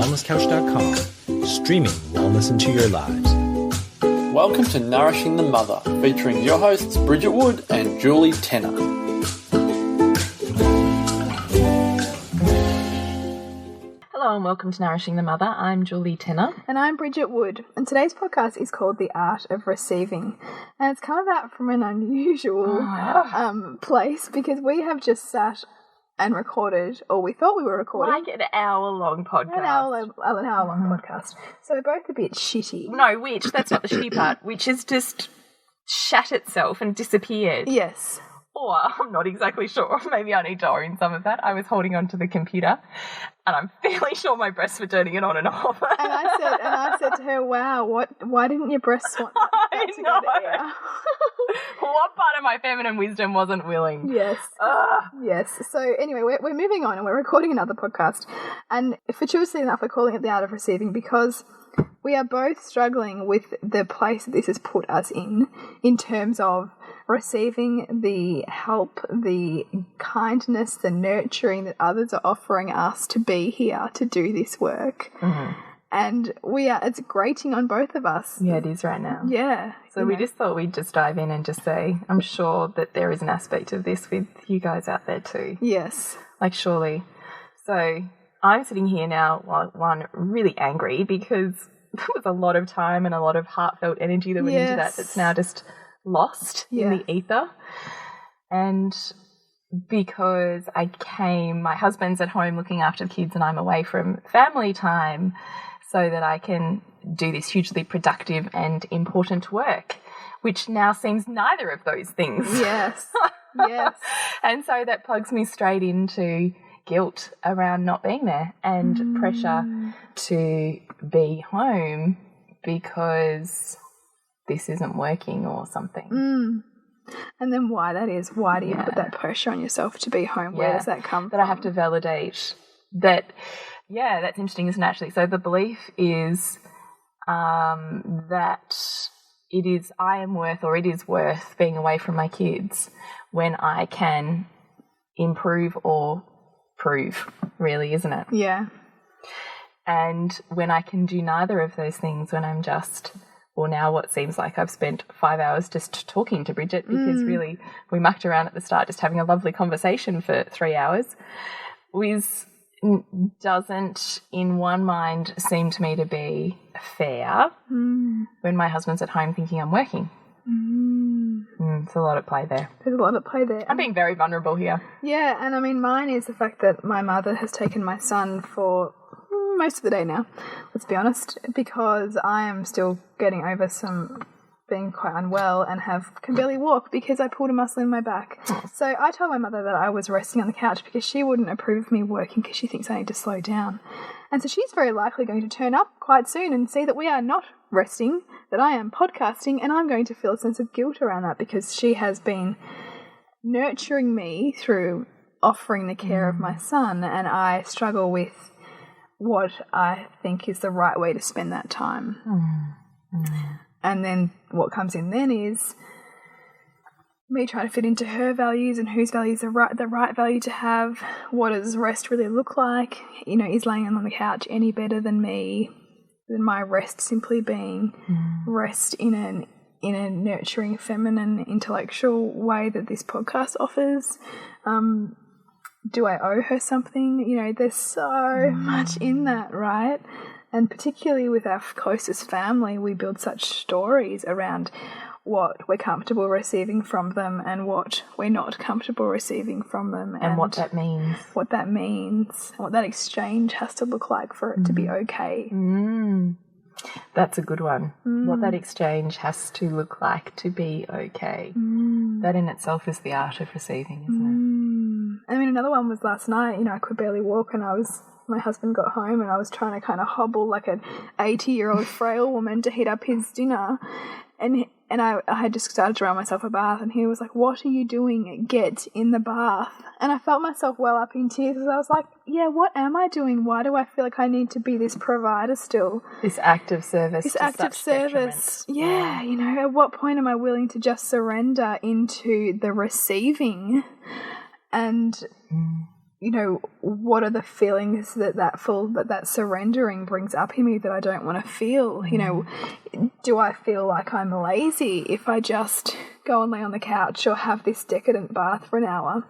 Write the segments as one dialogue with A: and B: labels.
A: wellnesscouch.com, streaming wellness into your lives.
B: Welcome to Nourishing the Mother, featuring your hosts Bridget Wood and Julie Tenner.
C: Hello and welcome to Nourishing the Mother. I'm Julie Tenner.
D: And I'm Bridget Wood. And today's podcast is called The Art of Receiving. And it's come about from an unusual place because we have just sat and recorded, or we thought we were recording.
C: Like an hour-long podcast.
D: An hour-long podcast. So we're both a bit shitty.
C: No, that's not the shitty part, which has just shat itself and disappeared.
D: Yes.
C: Or, I'm not exactly sure, maybe I need to own some of that. I was holding onto the computer and I'm fairly sure my breasts were turning it on and off.
D: And I said to her, wow, why didn't your breasts want that to go to air?
C: What part of my feminine wisdom wasn't willing?
D: Yes. Yes. So anyway, we're moving on and we're recording another podcast. And fortuitously enough, we're calling it The Art of Receiving because we are both struggling with the place that this has put us in terms of receiving the help, the kindness, the nurturing that others are offering us to be here to do this work. Mm-hmm. And it's grating on both of us.
C: Yeah, it is right now.
D: Yeah.
C: So we just thought we'd just dive in and just say, I'm sure that there is an aspect of this with you guys out there too.
D: Yes.
C: Like, surely. So I'm sitting here now, one, really angry because there was a lot of time and a lot of heartfelt energy that went into that's now just lost in the ether. And because my husband's at home looking after the kids and I'm away from family time so that I can do this hugely productive and important work, which now seems neither of those things.
D: Yes. Yes.
C: And so that plugs me straight into guilt around not being there and pressure to be home because this isn't working or something. And then why that is, why do you put that pressure on yourself to be home? Where does that come from? That I have to validate that, that's interesting, isn't it, actually? So the belief is that it is worth being away from my kids when I can improve or prove, really, isn't it?
D: Yeah.
C: And when I can do neither of those things, when I'm just, or now what seems like I've spent 5 hours just talking to Bridget because really we mucked around at the start just having a lovely conversation for 3 hours, doesn't in one mind seem to me to be fair when my husband's at home thinking I'm working. There's a lot at play there.
D: There's a lot at play there.
C: I'm being very vulnerable here.
D: Yeah, and I mean mine is the fact that my mother has taken my son for most of the day now, let's be honest, because I am still getting over being quite unwell and can barely walk because I pulled a muscle in my back. So I told my mother that I was resting on the couch because she wouldn't approve of me working because she thinks I need to slow down. And so she's very likely going to turn up quite soon and see that we are not resting, that I am podcasting, and I'm going to feel a sense of guilt around that because she has been nurturing me through offering the care of my son, and I struggle with what I think is the right way to spend that time. And then what comes in then is me trying to fit into her values and whose values are the right value to have. What does rest really look like? Is laying on the couch any better than me? Than my rest simply being rest in a nurturing, feminine, intellectual way that this podcast offers? Do I owe her something? There's so much in that, right? And particularly with our closest family, we build such stories around what we're comfortable receiving from them and what we're not comfortable receiving from them.
C: And what that means.
D: What that means. And what that exchange has to look like for it to be okay.
C: That's a good one. What that exchange has to look like to be okay. That in itself is the art of receiving, isn't it?
D: I mean, another one was last night. I could barely walk and my husband got home and I was trying to kind of hobble like an 80-year-old frail woman to heat up his dinner. And I had just started to run myself a bath and he was like, what are you doing? Get in the bath. And I felt myself well up in tears because I was like, yeah, what am I doing? Why do I feel like I need to be this provider still?
C: This act of service.
D: This act of service. Yeah, at what point am I willing to just surrender into the receiving? And what are the feelings that surrendering brings up in me that I don't want to feel? Do I feel like I'm lazy if I just go and lay on the couch or have this decadent bath for an hour?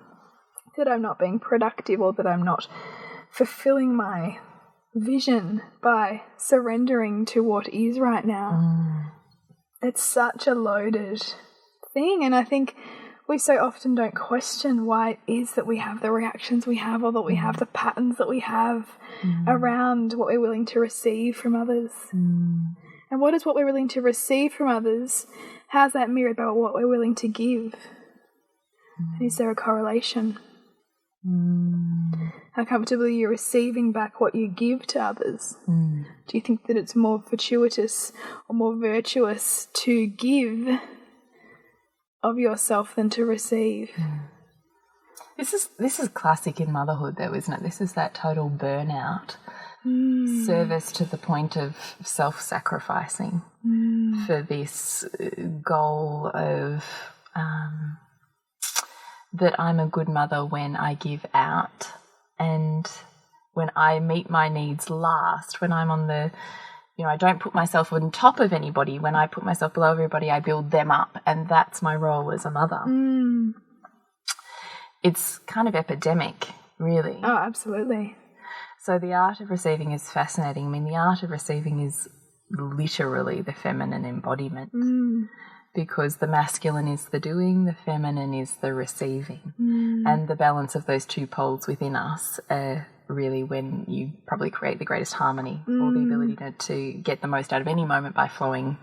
D: That I'm not being productive, or that I'm not fulfilling my vision by surrendering to what is right now? It's such a loaded thing, and I think we so often don't question why it is that we have the reactions we have, or that we have the patterns that we have around what we're willing to receive from others. And what is what we're willing to receive from others? How's that mirrored by what we're willing to give? And is there a correlation? How comfortably you're receiving back what you give to others? Do you think that it's more fortuitous or more virtuous to give of yourself than to receive?
C: This is classic in motherhood, though, isn't it? This is that total burnout, service to the point of self-sacrificing for this goal of that I'm a good mother when I give out, and when I meet my needs last, when I'm on the, I don't put myself on top of anybody. When I put myself below everybody, I build them up, and that's my role as a mother. It's kind of epidemic, really.
D: Oh, absolutely.
C: So the art of receiving is fascinating. I mean, the art of receiving is literally the feminine embodiment. Because the masculine is the doing, the feminine is the receiving. And the balance of those two poles within us are really when you probably create the greatest harmony, or the ability to get the most out of any moment by flowing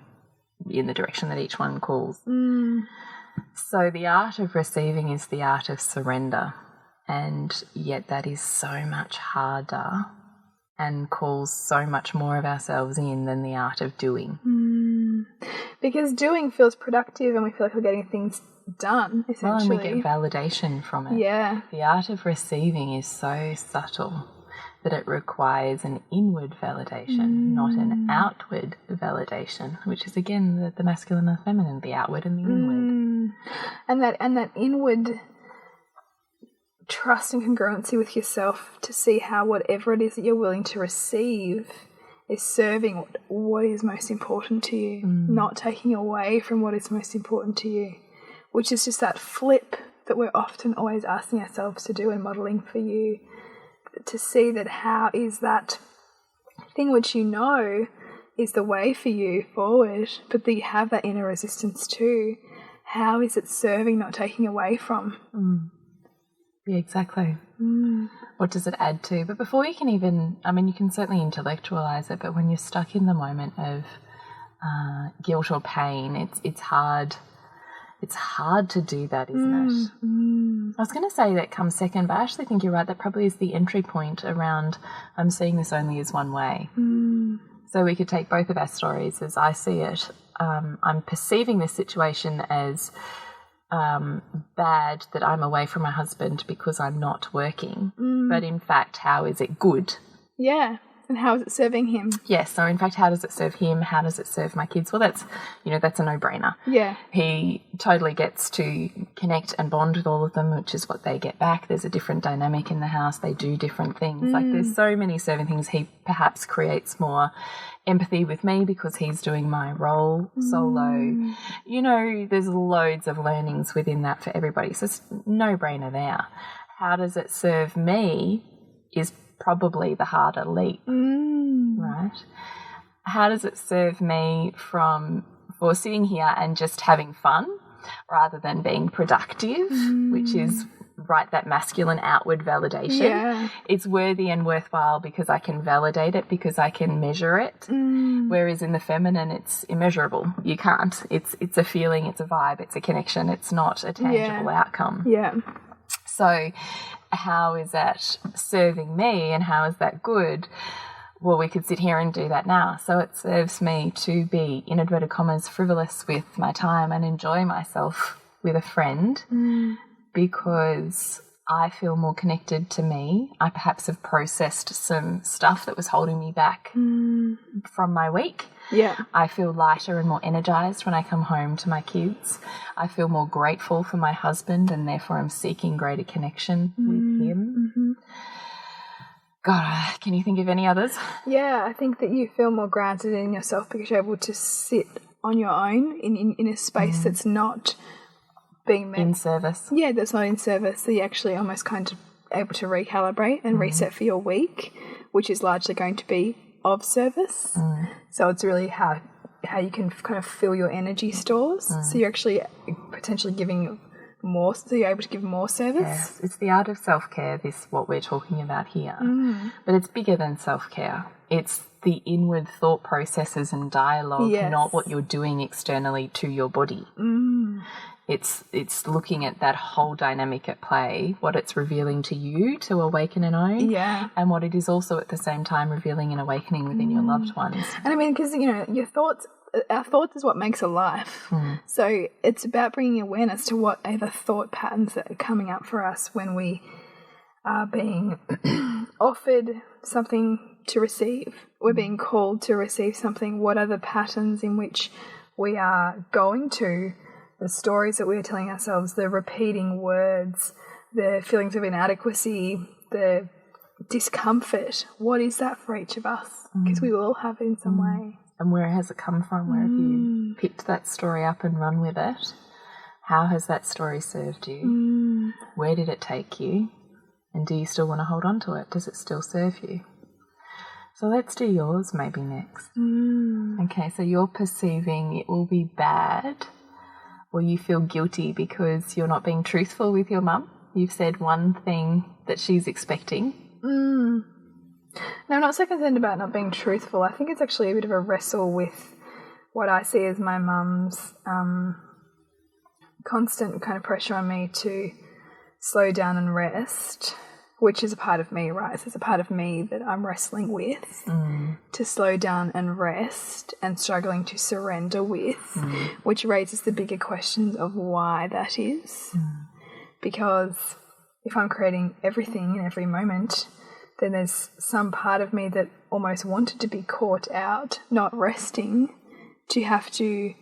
C: in the direction that each one calls. So the art of receiving is the art of surrender, and yet that is so much harder and calls so much more of ourselves in than the art of doing.
D: Because doing feels productive, and we feel like we're getting things done, essentially.
C: Well, and we get validation from it.
D: Yeah.
C: The art of receiving is so subtle that it requires an inward validation, not an outward validation, which is, again, the masculine and the feminine, the outward and the inward.
D: And that inward trust and congruency with yourself to see how whatever it is that you're willing to receive is serving what is most important to you, not taking away from what is most important to you, which is just that flip that we're often always asking ourselves to do and modelling for you, to see that how is that thing which is the way for you forward, but that you have that inner resistance too. How is it serving, not taking away from?
C: Yeah, exactly. What does it add to? But before you can even, you can certainly intellectualize it, but when you're stuck in the moment of guilt or pain, it's hard. It's hard to do that, isn't it? I was going to say that comes second, but I actually think you're right. That probably is the entry point around I'm seeing this only as one way. So we could take both of our stories as I see it. I'm perceiving this situation as bad that I'm away from my husband because I'm not working. But in fact, how is it good?
D: Yeah. And how is it serving him?
C: Yes. So in fact, how does it serve him? How does it serve my kids? Well, that's a no-brainer.
D: Yeah.
C: He totally gets to connect and bond with all of them, which is what they get back. There's a different dynamic in the house. They do different things. Like there's so many serving things. He perhaps creates more empathy with me because he's doing my role solo. There's loads of learnings within that for everybody. So it's no-brainer there. How does it serve me is probably the harder leap, right? How does it serve me for sitting here and just having fun rather than being productive, which is that masculine outward validation? Yeah. It's worthy and worthwhile because I can validate it, because I can measure it. Whereas in the feminine, it's immeasurable. You can't. It's a feeling, it's a vibe, it's a connection. It's not a tangible outcome.
D: Yeah.
C: So how is that serving me and how is that good? Well, we could sit here and do that now. So it serves me to be, in inverted commas, frivolous with my time and enjoy myself with a friend because I feel more connected to me. I perhaps have processed some stuff that was holding me back from my week. Yeah. I feel lighter and more energized when I come home to my kids. I feel more grateful for my husband and therefore I'm seeking greater connection with him. God, can you think of any others?
D: Yeah, I think that you feel more grounded in yourself because you're able to sit on your own in a space that's not being
C: in service.
D: Yeah, that's not in service. So you're actually almost kind of able to recalibrate and reset for your week, which is largely going to be of service. So it's really how you can kind of fill your energy stores. So you're actually potentially giving more, so you're able to give more service.
C: Yes, it's the art of self-care, what we're talking about here. But it's bigger than self-care. It's the inward thought processes and dialogue, not what you're doing externally to your body. It's looking at that whole dynamic at play, what it's revealing to you to awaken and own, and what it is also at the same time revealing and awakening within your loved ones.
D: And I mean, because, you know, our thoughts is what makes a life. So it's about bringing awareness to what are the thought patterns that are coming up for us when we are being offered something to receive. We're being called to receive something. What are the patterns in which we are going to, the stories that we're telling ourselves, the repeating words, the feelings of inadequacy, the discomfort? What is that for each of us? Because we all have it in some way.
C: And where has it come from? Where have you picked that story up and run with it? How has that story served you? Where did it take you? And do you still want to hold on to it? Does it still serve you? So let's do yours maybe next. Okay, so you're perceiving it will be bad, or you feel guilty because you're not being truthful with your mum. You've said one thing that she's expecting. No, I'm not so concerned about not being truthful. I think it's actually a bit of a wrestle with what I see as my mum's constant kind of pressure on me to slow down and rest, which is a part of me, right? So it's a part of me that I'm wrestling with, to slow down and rest and struggling to surrender with, which raises the bigger questions of why that is. Because if I'm creating everything in every moment, then there's some part of me that almost wanted to be caught out, not resting, to have to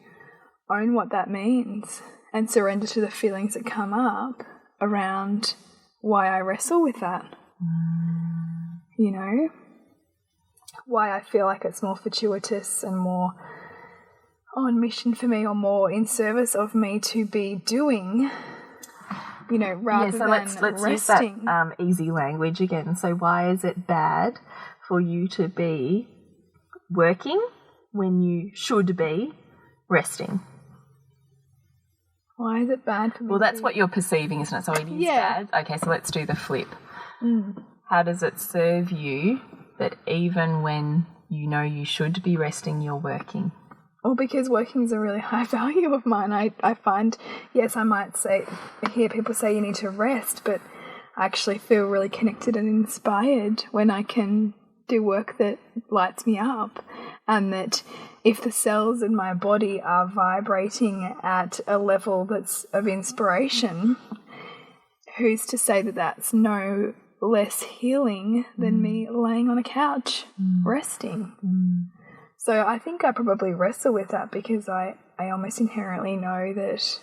C: own what that means and surrender to the feelings that come up around why I wrestle with that. You know? Why I feel like it's more fortuitous and more on mission for me, or more in service of me to be doing, you know, rather than let's
D: resting.
C: use that easy language again. So why is it bad for you to be working when you should be resting?
D: Why is it bad for me?
C: Well, that's what you're perceiving, isn't it? So it is bad. Okay, so let's do the flip. How does it serve you that even when you know you should be resting, you're working?
D: Well, because working is a really high value of mine. I find, yes, I might hear people say you need to rest, but I actually feel really connected and inspired when I can do work that lights me up, and that if the cells in my body are vibrating at a level that's of inspiration, who's to say that that's no less healing than me laying on a couch resting? So I think I probably wrestle with that because I almost inherently know that.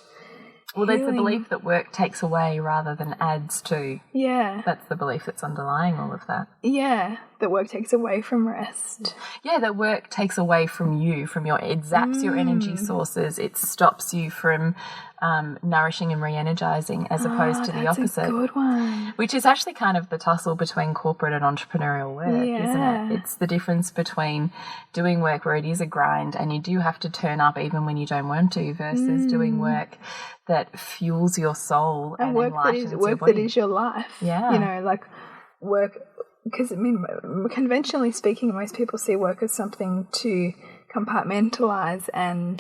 C: Well, there's the belief that work takes away rather than adds to.
D: Yeah.
C: That's the belief that's underlying all of that.
D: Yeah, that work takes away from rest.
C: Yeah, that work takes away from you, it zaps your energy sources. It stops you from nourishing and re-energizing, as opposed to the opposite.
D: That's a good one.
C: Which is actually kind of the tussle between corporate and entrepreneurial work, isn't it? It's the difference between doing work where it is a grind and you do have to turn up even when you don't want to, versus doing work that fuels your soul and enlightens your body.
D: Work that is your life.
C: Yeah.
D: You know, like work, because I mean, conventionally speaking, most people see work as something to compartmentalize and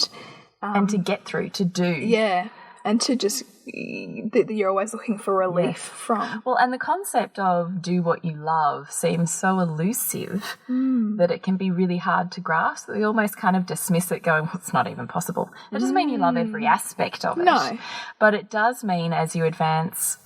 C: to get through, to do.
D: Yeah, and to just, you're always looking for relief from.
C: Well, and the concept of do what you love seems so elusive that it can be really hard to grasp. We almost kind of dismiss it going, well, it's not even possible. It doesn't mean you love every aspect of it.
D: No.
C: But it does mean as you advance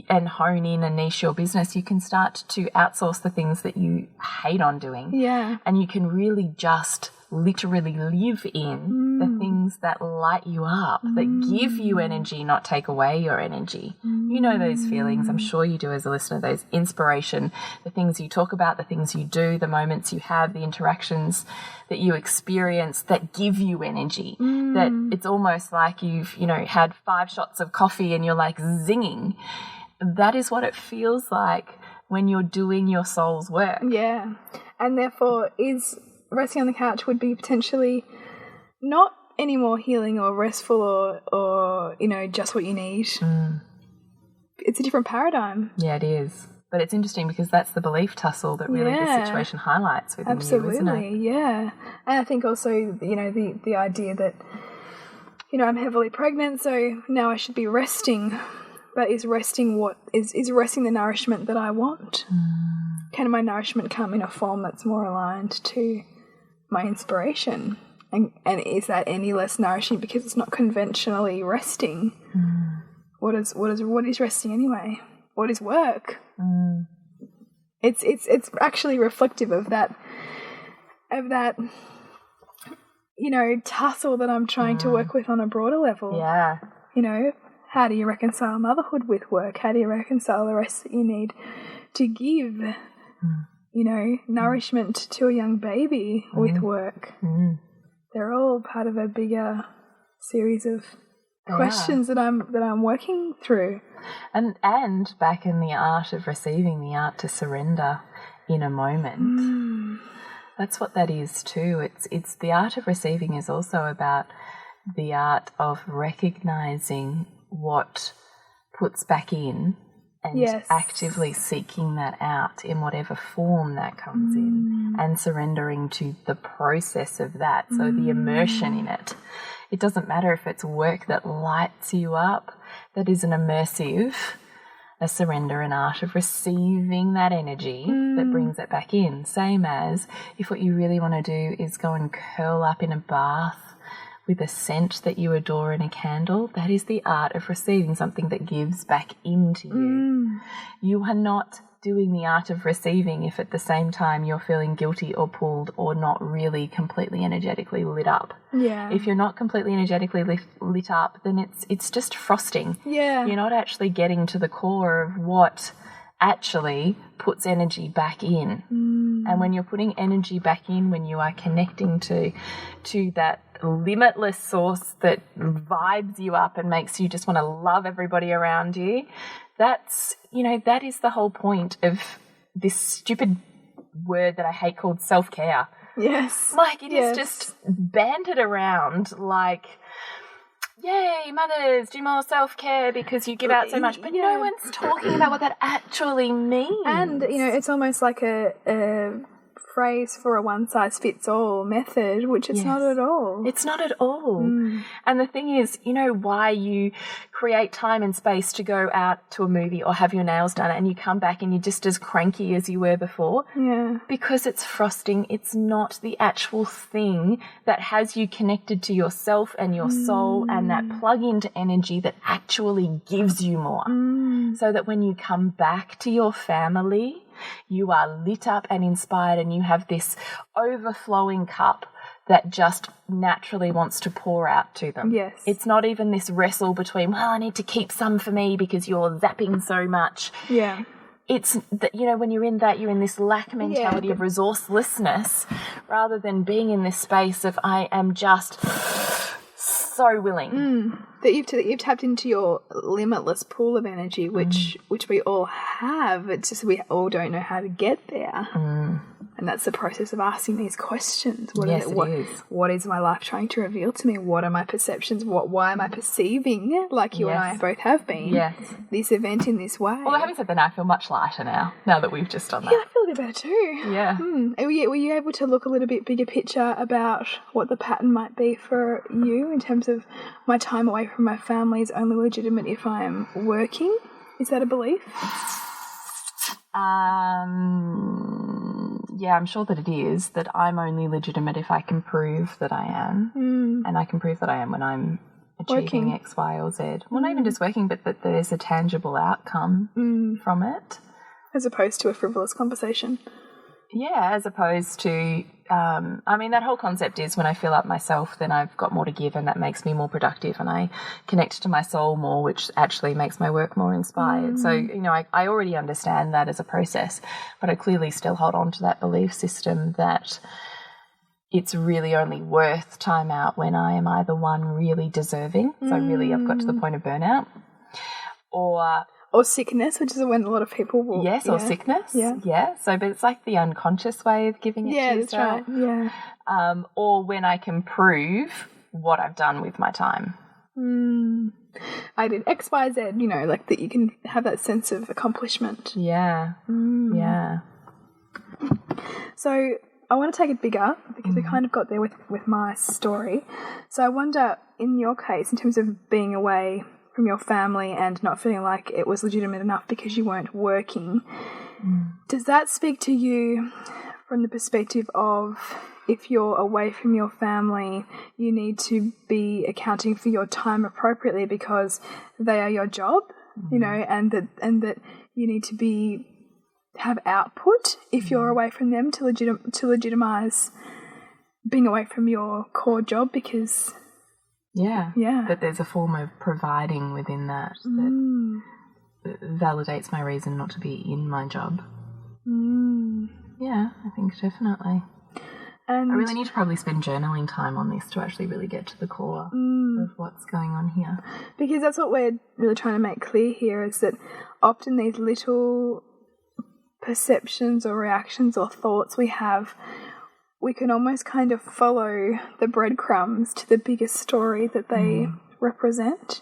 C: and hone in and niche your business, you can start to outsource the things that you hate on doing.
D: Yeah.
C: And you can really just literally live in the things things that light you up, that give you energy, not take away your energy. You know those feelings. I'm sure you do as a listener, those inspiration, the things you talk about, the things you do, the moments you have, the interactions that you experience that give you energy. That it's almost like you've, had 5 shots of coffee and you're like zinging. That is what it feels like when you're doing your soul's work.
D: Yeah. And therefore is resting on the couch would be potentially not any more healing or restful or just what you need. It's a different paradigm.
C: Yeah, it is. But it's interesting because that's the belief tussle that really this situation highlights within you, isn't it?
D: Yeah. And I think also, the idea that, I'm heavily pregnant, so now I should be resting. But is resting resting the nourishment that I want? Can my nourishment come in a form that's more aligned to my inspiration? And is that any less nourishing because it's not conventionally resting? What is resting anyway? What is work? It's actually reflective of that tussle that I'm trying to work with on a broader level.
C: Yeah.
D: How do you reconcile motherhood with work? How do you reconcile the rest that you need to give, nourishment to a young baby with work? They're all part of a bigger series of questions that I'm working through.
C: And back in the art of receiving, the art to surrender in a moment. That's what that is too. It's the art of receiving is also about the art of recognizing what puts back in and actively seeking that out in whatever form that comes in, and surrendering to the process of that. So the immersion in it. It doesn't matter if it's work that lights you up, that is an immersive, a surrender, an art of receiving that energy that brings it back in. Same as if what you really want to do is go and curl up in a bath with a scent that you adore in a candle, that is the art of receiving something that gives back into you. You are not doing the art of receiving if at the same time you're feeling guilty or pulled or not really completely energetically lit up.
D: Yeah.
C: If you're not completely energetically lit up, then it's just frosting.
D: Yeah.
C: You're not actually getting to the core of what actually puts energy back in. And when you're putting energy back in, when you are connecting to that limitless source that vibes you up and makes you just want to love everybody around you, that's, that is the whole point of this stupid word that I hate called self-care.
D: Yes.
C: Like, it is just bantered around like, yay, mothers, do more self-care because you give out so much. But no one's talking about what that actually means.
D: And, it's almost like a phrase for a one-size-fits-all method, which it's not at all.
C: It's not at all. And the thing is, why you create time and space to go out to a movie or have your nails done and you come back and you're just as cranky as you were before?
D: Yeah.
C: Because it's frosting. It's not the actual thing that has you connected to yourself and your soul and that plug into energy that actually gives you more. So that when you come back to your family, you are lit up and inspired and you have this overflowing cup that just naturally wants to pour out to them.
D: Yes.
C: It's not even this wrestle between, well, I need to keep some for me because you're zapping so much.
D: Yeah.
C: It's that, when you're in that, you're in this lack mentality of resourcelessness rather than being in this space of I am just so willing.
D: That you've tapped into your limitless pool of energy, which we all have. It's just we all don't know how to get there. And that's the process of asking these questions. What is my life trying to reveal to me? What are my perceptions? Why am I perceiving, like you and I both have been, this event in this way?
C: Well, having said that, I feel much lighter now that we've just done that.
D: Yeah, I feel a bit better too.
C: Yeah.
D: Were you able to look a little bit bigger picture about what the pattern might be for you in terms of my time away from my family is only legitimate if I am working? Is that a belief?
C: Yeah, I'm sure that it is, that I'm only legitimate if I can prove that I am. And I can prove that I am when I'm achieving
D: working.
C: X, Y, or Z. Well, not even just working, but that there's a tangible outcome from it.
D: As opposed to a frivolous conversation.
C: Yeah, as opposed to, I mean, that whole concept is when I fill up myself, then I've got more to give, and that makes me more productive, and I connect to my soul more, which actually makes my work more inspired. So, you know, I already understand that as a process, but I clearly still hold on to that belief system that it's really only worth time out when I am either one, really deserving, so really I've got to the point of burnout, or
D: sickness, which is when a lot of people will...
C: Yes, or sickness. Yeah. So, but it's like the unconscious way of giving it to yourself.
D: Yeah, that's right. Yeah.
C: Or when I can prove what I've done with my time.
D: I did X, Y, Z, you know, like that you can have that sense of accomplishment.
C: Yeah. Yeah.
D: So I want to take it bigger because we kind of got there with my story. So I wonder, in your case, in terms of being away from your family and not feeling like it was legitimate enough because you weren't working, does that speak to you from the perspective of if you're away from your family, you need to be accounting for your time appropriately because they are your job, you know, and that you need to have output if you're away from them to legitimize being away from your core job because... Yeah.
C: That there's a form of providing within that that validates my reason not to be in my job. Yeah, I think definitely. And I really need to probably spend journaling time on this to actually really get to the core of what's going on here.
D: Because that's what we're really trying to make clear here, is that often these little perceptions or reactions or thoughts we have, we can almost kind of follow the breadcrumbs to the biggest story that they represent,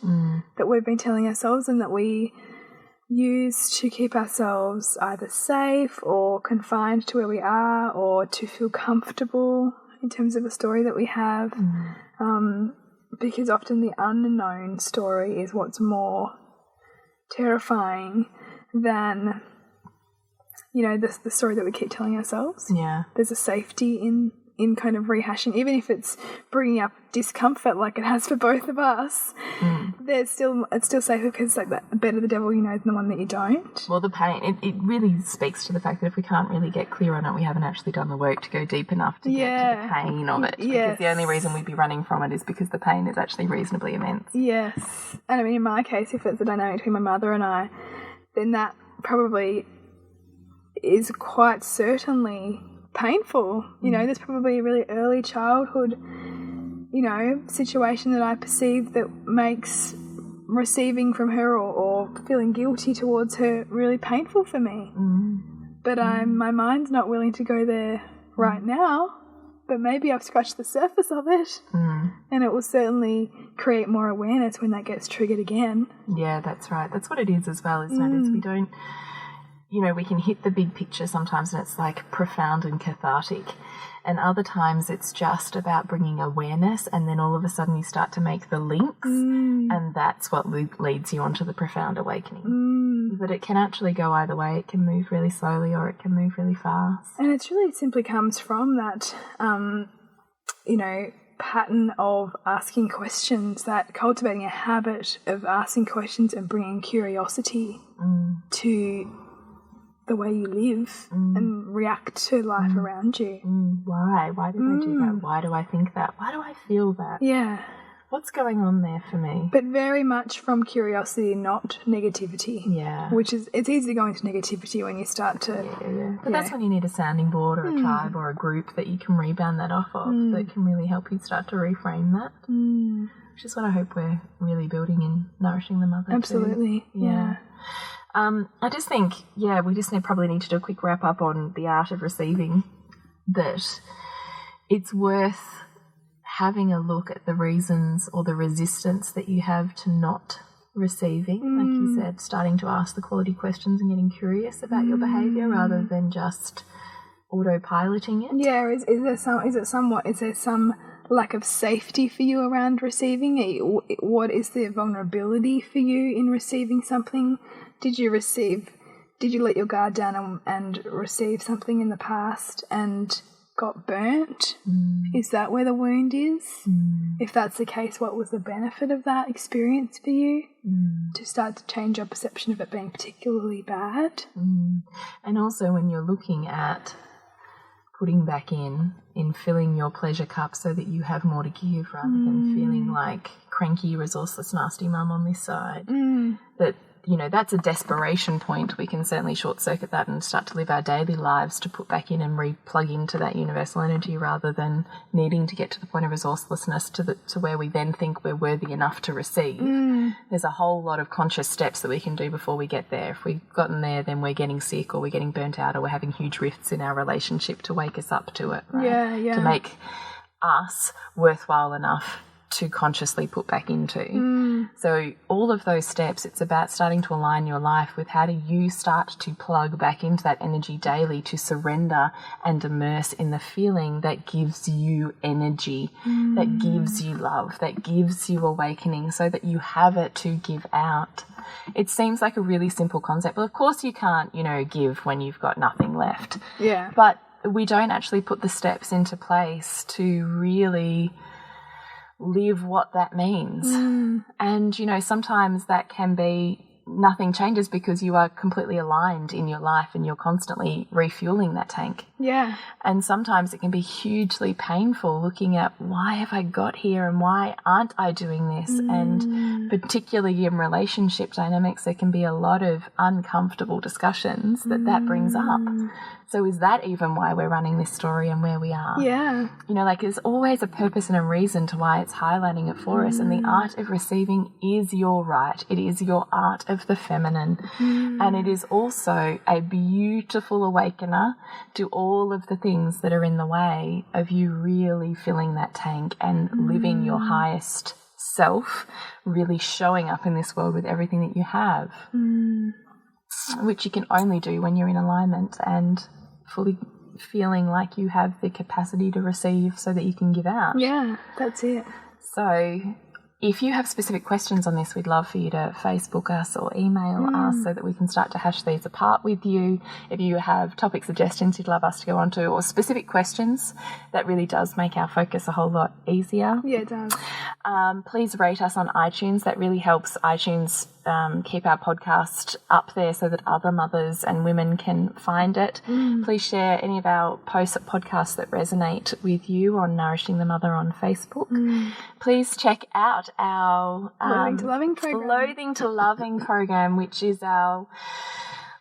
D: that we've been telling ourselves and that we use to keep ourselves either safe or confined to where we are or to feel comfortable in terms of a story that we have. Because often the unknown story is what's more terrifying than... you know, the story that we keep telling ourselves. Yeah. There's a safety in kind of rehashing, even if it's bringing up discomfort like it has for both of us. It's still safer because it's like the better the devil you know than the one that you don't.
C: Well, the pain, it really speaks to the fact that if we can't really get clear on it, we haven't actually done the work to go deep enough to get to the pain of it. Because the only reason we'd be running from it is because the pain is actually reasonably immense.
D: Yes. And I mean, in my case, if it's the dynamic between my mother and I, then that probably... is quite certainly painful. You know, there's probably a really early childhood, you know, situation that I perceive that makes receiving from her or feeling guilty towards her really painful for me. But my mind's not willing to go there right now, but maybe I've scratched the surface of it and it will certainly create more awareness when that gets triggered again.
C: Yeah, that's right. That's what it is as well, isn't it? It's we don't... you know, we can hit the big picture sometimes and it's like profound and cathartic, and other times it's just about bringing awareness, and then all of a sudden you start to make the links and that's what leads you onto the profound awakening. But it can actually go either way. It can move really slowly or it can move really fast.
D: And it really simply comes from that, you know, pattern of asking questions, that cultivating a habit of asking questions and bringing curiosity to the way you live and react to life around you.
C: Why? Why did I do that? Why do I think that? Why do I feel that?
D: Yeah.
C: What's going on there for me?
D: But very much from curiosity, not negativity.
C: Yeah.
D: Which is, it's easy to go into negativity when you start to...
C: Yeah. But that's when you need a sounding board or a tribe or a group that you can rebound that off of that can really help you start to reframe that. Which is what I hope we're really building in Nourishing the Mother.
D: Absolutely.
C: Too. Yeah. I just think, we just probably need to do a quick wrap up on the art of receiving, that it's worth having a look at the reasons or the resistance that you have to not receiving, like you said, starting to ask the quality questions and getting curious about your behaviour rather than just autopiloting it.
D: Yeah, is there some lack of safety for you around receiving? What is the vulnerability for you in receiving something? Did you let your guard down and receive something in the past and got burnt? Is that where the wound is? If that's the case, what was the benefit of that experience for you to start to change your perception of it being particularly bad?
C: And also when you're looking at putting back in filling your pleasure cup so that you have more to give rather than feeling like cranky, resourceless, nasty mum on this side. That, you know, that's a desperation point. We can certainly short circuit that and start to live our daily lives to put back in and re-plug into that universal energy rather than needing to get to the point of resourcelessness to where we then think we're worthy enough to receive. There's a whole lot of conscious steps that we can do before we get there. If we've gotten there, then we're getting sick or we're getting burnt out or we're having huge rifts in our relationship to wake us up to it, right?
D: Yeah.
C: To make us worthwhile enough to consciously put back into. So all of those steps, it's about starting to align your life with how do you start to plug back into that energy daily to surrender and immerse in the feeling that gives you energy, that gives you love, that gives you awakening so that you have it to give out. It seems like a really simple concept, but of course you can't, you know, give when you've got nothing left.
D: Yeah.
C: But we don't actually put the steps into place to really live what that means. And, you know, sometimes that can be nothing changes because you are completely aligned in your life and you're constantly refueling that tank.
D: Yeah.
C: And sometimes it can be hugely painful looking at why have I got here and why aren't I doing this? And particularly in relationship dynamics, there can be a lot of uncomfortable discussions that brings up. So is that even why we're running this story and where we are?
D: Yeah.
C: You know, like there's always a purpose and a reason to why it's highlighting it for us. And the art of receiving is your right. It is your art of the feminine. And it is also a beautiful awakener to all of the things that are in the way of you really filling that tank and living your highest self, really showing up in this world with everything that you have, which you can only do when you're in alignment and fully feeling like you have the capacity to receive so that you can give out.
D: Yeah, that's it.
C: So if you have specific questions on this, we'd love for you to Facebook us or email us so that we can start to hash these apart with you. If you have topic suggestions you'd love us to go on to or specific questions, that really does make our focus a whole lot easier.
D: Yeah, it does.
C: Please rate us on iTunes. That really helps iTunes keep our podcast up there so that other mothers and women can find it. Please share any of our posts at podcasts that resonate with you on Nourishing the Mother on Facebook. Please check out our
D: Loathing to Loving program,
C: which is our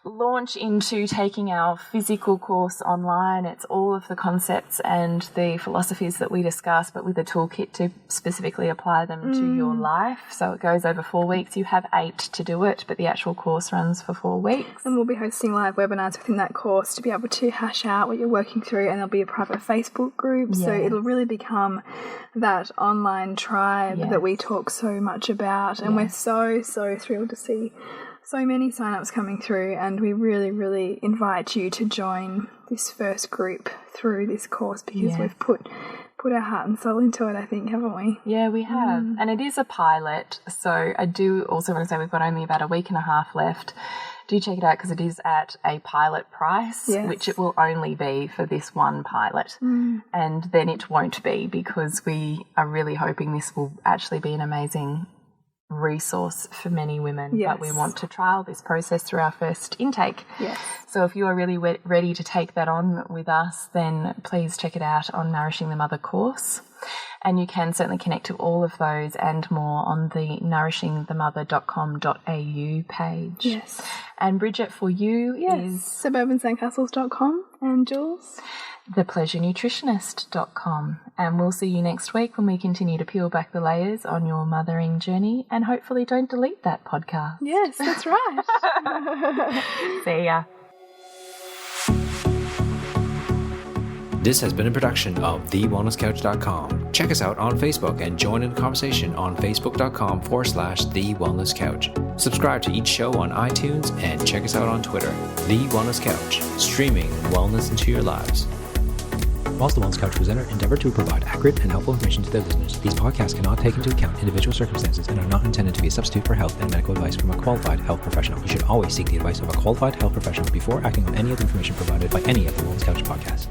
C: launch into taking our physical course online. It's all of the concepts and the philosophies that we discuss, but with a toolkit to specifically apply them to your life. So it goes over 4 weeks. You have 8 to do it, but the actual course runs for 4 weeks.
D: And we'll be hosting live webinars within that course to be able to hash out what you're working through, and there'll be a private Facebook group. So it'll really become that online tribe that we talk so much about. And we're so thrilled to see so many sign-ups coming through, and we really, really invite you to join this first group through this course because we've put our heart and soul into it, I think, haven't we?
C: Yeah, we have. And it is a pilot, so I do also want to say we've got only about a week and a half left. Do check it out because it is at a pilot price, which it will only be for this one pilot. And then it won't be because we are really hoping this will actually be an amazing resource for many women, but we want to trial this process through our first intake. So if you are really ready to take that on with us, then please check it out on Nourishing the Mother course. And you can certainly connect to all of those and more on the nourishingthemother.com.au page. And Bridget, for you is
D: suburbansandcastles.com, and Jules,
C: thepleasurenutritionist.com. And we'll see you next week when we continue to peel back the layers on your mothering journey, and hopefully don't delete that podcast.
D: Yes, that's right.
C: See ya.
A: This has been a production of TheWellnessCouch.com. Check us out on Facebook and join in the conversation on Facebook.com/TheWellnessCouch. Subscribe to each show on iTunes and check us out on Twitter. The Wellness Couch, streaming wellness into your lives. Whilst the Wellness Couch presenter endeavor to provide accurate and helpful information to their listeners, these podcasts cannot take into account individual circumstances and are not intended to be a substitute for health and medical advice from a qualified health professional. You should always seek the advice of a qualified health professional before acting on any of the information provided by any of the Wellness Couch podcasts.